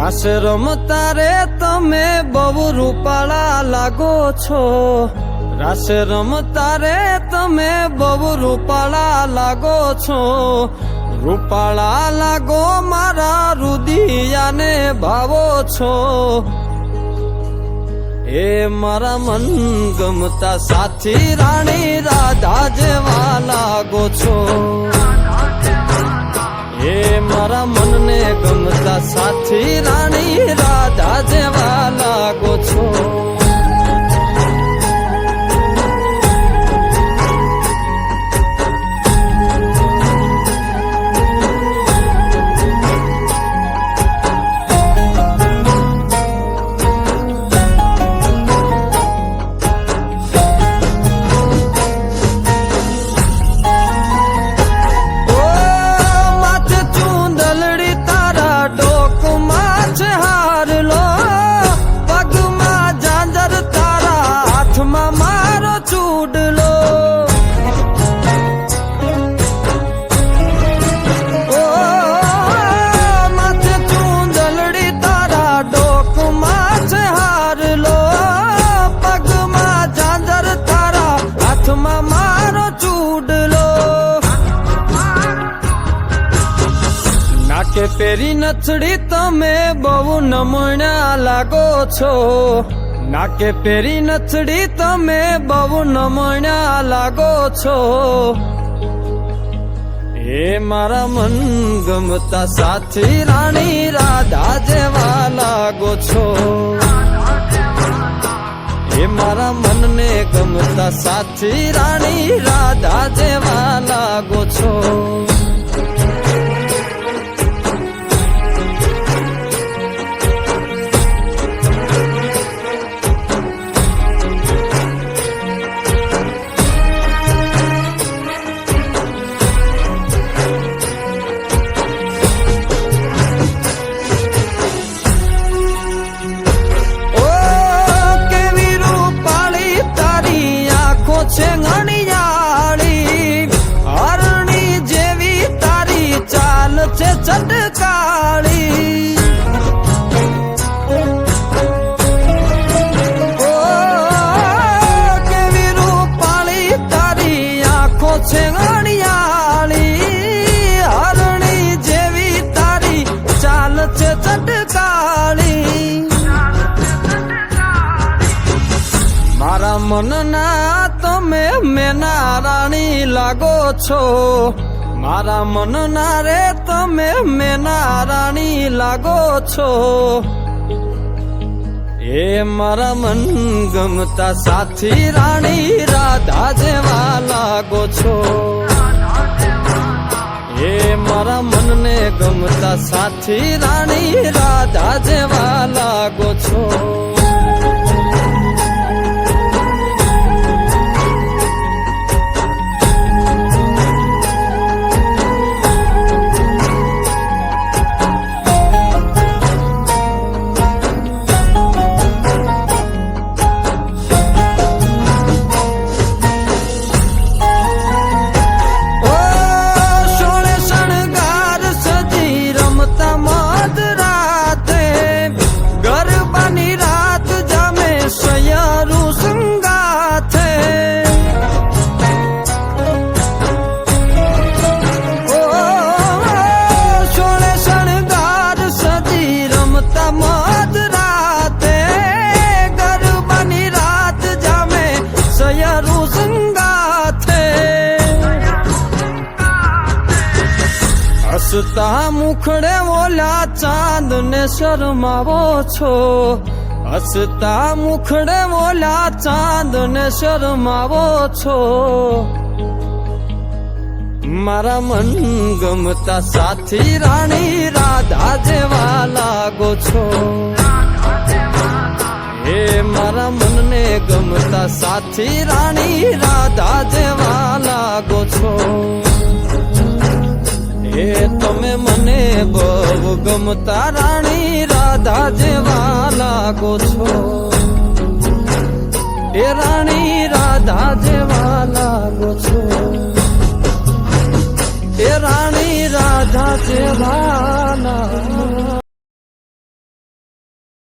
રાસ રમતા રે તમે બહુ રૂપાળા લાગો છો, રાસ રમતા રે તમે બહુ રૂપાળા લાગો છો, રૂપાળા લાગો મારા રુદિયાને ભાવો છો, એ મારા મન ગમતા સાથી રાણી રાધા જેવા લાગો છો, એ મારા મનને ગમતા સાથી રાણી રાધા જેવા લાગો છો. નાકે પેરી નથડી તમે બહુ નમણ્યા લાગો છો, નાકે પેરી નથડી તમે બહુ નમણ્યા લાગો છો, એ મારા મન ગમતા સાથી રાણી રાધા જેવા લાગો છો, એ મારા મનને ગમતા સાથી રાણી રાધા જેવા લાગો છો. છે ઘણીયાળી હરણી જેવી તારી ચાલ છે ચટકાળી, ઓ કેવી રૂપાળી તારી આંખો છે ઘણીયાળી હરણી જેવી તારી ચાલ છે ચટકાળી, મારા મનના તમે મેના રાણી લાગો છો, મારા મનના રે તમે મેના રાણી લાગો છો, એ મારા મન ગમતા સાથી રાણી રાધા જેવા લાગો છો, એ મારા મનને ગમતા સાથી રાણી રાધા જેવા લાગો છો. હસતા મુખડે ઓલા ચાંદ ને શરમાવો છો, હસતા મુખડે ઓલા ચાંદ ને શરમાવો છો, મારા મન ગમતા સાથી રાણી રાધા જેવા લાગો છો, એ મારા મનને ગમતા સાથી રાણી રાધા જેવા લાગો છો, એ તમે મને બહુ ગમતા રાણી રાધા જેવા લાગો છો, એ રાણી રાધા જેવા લાગો છો, એ રાણી રાધા જેવા લાગો